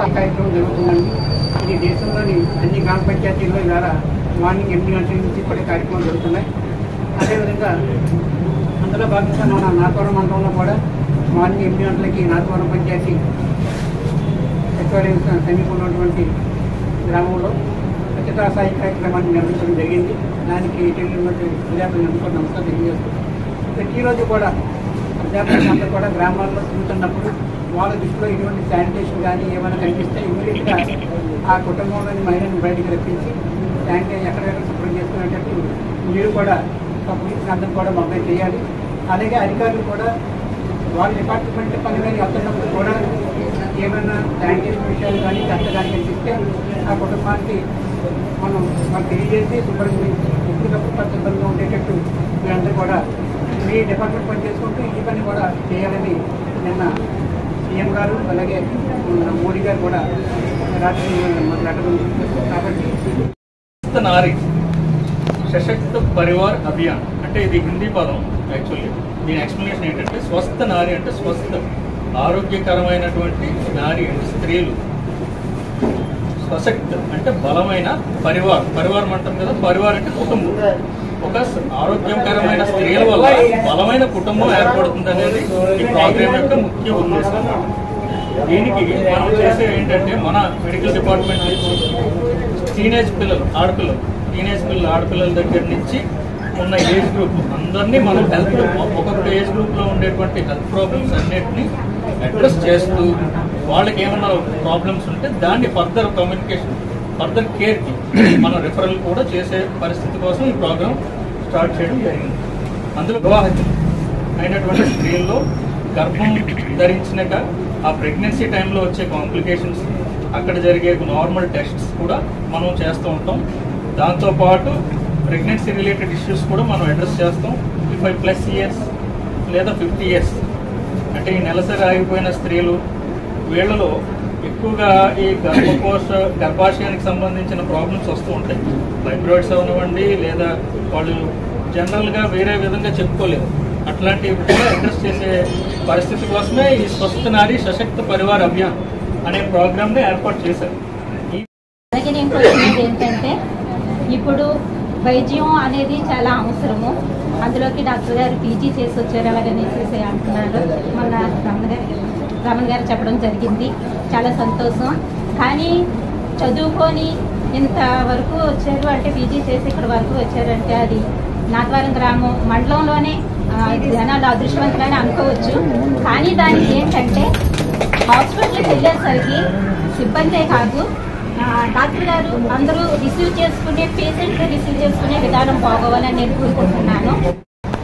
కార్యక్రమం జరుగుతుందండి. ఇది దేశంలోని అన్ని గ్రామ పంచాయతీల్లో ద్వారా మార్నింగ్ 8 గంటల నుంచి కూడా కార్యక్రమాలు జరుగుతున్నాయి. అదేవిధంగా అందులో భాగంగా మన నాతవరం మండలంలో కూడా మార్నింగ్ 8 గంటలకి నాతవరం పంచాయతీ సచివాలయం సమీపంలో ఉన్నటువంటి గ్రామంలో స్వచ్ఛతా స్థాయి కార్యక్రమాన్ని నిర్వహించడం జరిగింది. దానికి ఇటువంటి ప్రజాప్రతినిధులకు కూడా నమస్కారం తెలియజేస్తున్నాం. ప్రతిరోజు కూడా ప్రజాప్రతినిధులంతా కూడా గ్రామాల్లో తిరుగుతున్నప్పుడు వాళ్ళ దృష్టిలో ఇటువంటి శానిటేషన్ కానీ ఏమైనా కనిపిస్తే ఇమీడియట్గా ఆ కుటుంబంలోని మహిళను బయటికి రప్పించి శానిటైజర్ ఎక్కడెక్కడ శుభ్రం చేసుకునేటట్టు మీరు కూడా పబ్లిక్ అందరూ కూడా మొబైల్ చేయాలి. అలాగే అధికారులు కూడా వాళ్ళ డిపార్ట్మెంట్ పని కానీ వెళ్తున్నప్పుడు కూడా ఏమైనా శానిటేషన్ విషయాలు కానీ చెత్త కానీ కనిపిస్తే ఆ కుటుంబానికి మనం తెలియజేసి శుభ్రంగా ఎప్పటికప్పుడు పరిశుభ్రంగా ఉండేటట్టు మీరందరూ కూడా మీ డిపార్ట్మెంట్ పని చేసుకుంటూ ఈ పని కూడా చేయాలని నిన్న సీఎం గారు అలాగే మోడీ గారు కూడా రాత్రి మాట్లాడడం. కాబట్టి నారీ సశక్త పరివార్ అభియాన్ అంటే ఇది హిందీ పదం. యాక్చువల్లీ దీని ఎక్స్ప్లెనేషన్ ఏంటంటే స్వస్థ నారీ అంటే స్వస్థ ఆరోగ్యకరమైనటువంటి నారీ అంటే స్త్రీలు, సశక్త అంటే బలమైన పరివారం అంటాం కదా. పరివారం అంటే కుటుంబం. ఒక ఆరోగ్యకరమైన స్త్రీల వల్ల బలమైన కుటుంబం ఏర్పడుతుంది అనేది ఈ ప్రోగ్రామ్ యొక్క ముఖ్య ఉద్దేశం. దీనికి మనం చేసేది ఏంటంటే మన మెడికల్ డిపార్ట్మెంట్ నుంచి టీనేజ్ ఆడపిల్లల దగ్గర నుంచి ఉన్న ఏజ్ గ్రూప్ అందరినీ మనం ఒక్కొక్క ఏజ్ గ్రూప్లో ఉండేటువంటి హెల్త్ ప్రాబ్లమ్స్ అన్నిటినీ అడ్రస్ చేస్తూ వాళ్ళకి ఏమైనా ప్రాబ్లమ్స్ ఉంటే దాన్ని ఫర్దర్ కేర్కి మనం రిఫరల్ కూడా చేసే పరిస్థితి కోసం ఈ ప్రోగ్రాం స్టార్ట్ చేయడం జరిగింది. అందులో వివాహితం అయినటువంటి స్త్రీల్లో గర్భం ధరించినాక ఆ ప్రెగ్నెన్సీ టైంలో వచ్చే కాంప్లికేషన్స్, అక్కడ జరిగే నార్మల్ టెస్ట్స్ కూడా మనం చేస్తూ ఉంటాం. దాంతోపాటు ప్రెగ్నెన్సీ రిలేటెడ్ ఇష్యూస్ కూడా మనం అడ్రస్ చేస్తాం. 55+ ఇయర్స్ లేదా 50 ఇయర్స్ అంటే ఈ నెలసరి ఆగిపోయిన స్త్రీలు, వీళ్ళలో ఎక్కువగా ఈ గర్భాశయానికి సంబంధించిన ప్రాబ్లమ్స్ వస్తూ ఉంటాయి. ఫైబ్రాయిడ్స్ అవనివ్వండి, లేదా వాళ్ళు జనరల్గా వేరే విధంగా చెప్పుకోలేదు. అట్లాంటివి కూడా అడ్రస్ చేసే పరిస్థితి కోసమే ఈ స్వస్థ నారీ సశక్త పరివార్ అభియాన్ అనే ప్రోగ్రామ్ని ఏర్పాటు చేశారు. అలాగే నేను కోరుకునేది ఏంటంటే ఇప్పుడు వైద్యం అనేది చాలా అవసరము. అందులోకి డాక్టర్ గారు పీజీ చేసి వచ్చారు, అలాగనే చేసే అంటున్నారు. మొన్న రమణ గారు చెప్పడం జరిగింది. చాలా సంతోషం. కానీ చదువుకొని ఇంతవరకు వచ్చారు అంటే పీజీ చేసి ఇక్కడ వరకు వచ్చారంటే అది నాతవరం గ్రామం మండలంలోనే జనాలు అదృష్టవంతులని అనుకోవచ్చు. కానీ దానికి ఏంటంటే హాస్పిటల్కి వెళ్ళేసరికి సిబ్బందే కాదు, డాక్టర్ గారు అందరూ పేషెంట్లు రిసీవ్ చేసుకునే విధానం బాగోవాలని నేను కోరుకుంటున్నాను.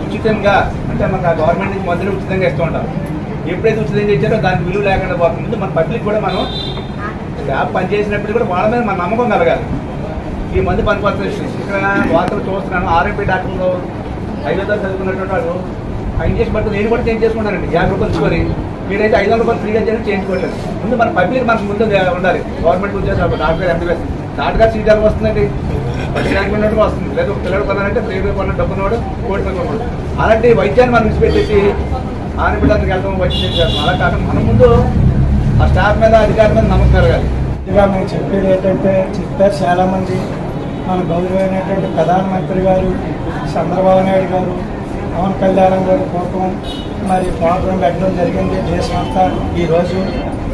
ఉచితంగా అంటే మనకు ఆ గవర్నమెంట్ నుంచి మందులు ఉచితంగా ఇస్తూ ఉంటాం. ఎప్పుడైతే ఉచితంగా ఇచ్చారో దానికి విలువ లేకుండా పోతుంది. మన పబ్లిక్ కూడా మనం స్టాఫ్ పనిచేసినప్పుడు కూడా వాళ్ళ మీద మన నమ్మకం కలగాలి. ఈ మందు పనికొస్తుంది. ఇక్కడ వార్తలు చూస్తున్నాను, ఆర్ఎంపీ డాక్టర్లు 500 చదువుకున్నటువంటి వాళ్ళు ఆ ఇంజక్షన్ పడుతుంది. నేను కూడా చేంజ్ చేసుకుంటానండి. 50 రూపాయలు ఇచ్చుకొని మీరైతే 500 రూపాయలు ఫ్రీగా చేయించుకోవట్లేదు. ముందు మన పబ్లిక్ మనకు ముందు ఉండాలి. గవర్నమెంట్ ఉద్యోగం డాక్టర్ ఎంబీబీఎస్ డాక్టర్ సీట్ ఎలా వస్తుందండి, ఉన్నట్టుగా వస్తుంది. లేదా పిల్లలు కొనాలంటే 1000 రూపాయలు డబ్బున్నవాడు 1 కోటి కొన్నాడు. అలాంటి వైద్యాన్ని మనం విడిచిపెట్టేసి ఆర్ఎంపీ డాక్టర్కి వెళ్తాం, వైద్యం చేస్తాం. అలా కాకుండా మన ముందు ఆ స్టాఫ్ మీద అధికారుల మీద నమ్మకం కలగాలి. ఇదిగా మేము చెప్పేది ఏంటంటే చెప్పారు చాలామంది. మన గౌరవమైనటువంటి ప్రధానమంత్రి గారు చంద్రబాబు నాయుడు గారు, పవన్ కళ్యాణ్ గారు పూర్వం మరి ప్రోగ్రాం పెట్టడం జరిగింది దేశమంతా. ఈరోజు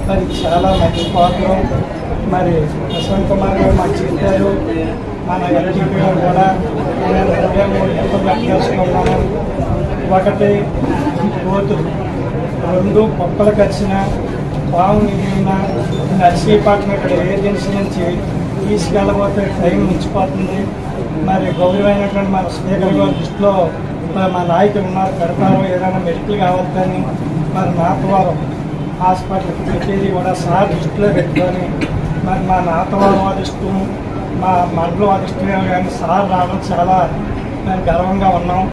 మరి చాలా మంచి ప్రోగ్రాం మరి యశ్వంత్ కుమార్ గారు మాకు చెప్పారు. మన ఎల్టీపీ గారు కూడా 23 గంటలు పెట్టేసుకున్నాము. 1 కోతులు, 2 కుక్కలు కరిచిన, పాము మిగిలిన నర్సీపట్నం ఇక్కడ ఏజెన్సీ నుంచి తీసుకెళ్ళబోతే టైం మించిపోతుంది. మరి గౌరవమైనటువంటి మన స్పీకర్ గారి దృష్టిలో మా నాయకులు ఉన్నారు, పెడతారు. ఏదైనా మెడికల్ కావద్దని మరి నాతవరం హాస్పిటల్కి పెట్టేది కూడా సార్ దృష్టిలో పెట్టుకొని మరి మా నాతవరం అధిష్టం, మా మండలం అధిష్టం కానీ సార్ రావడం చాలా మేము గర్వంగా ఉన్నాం.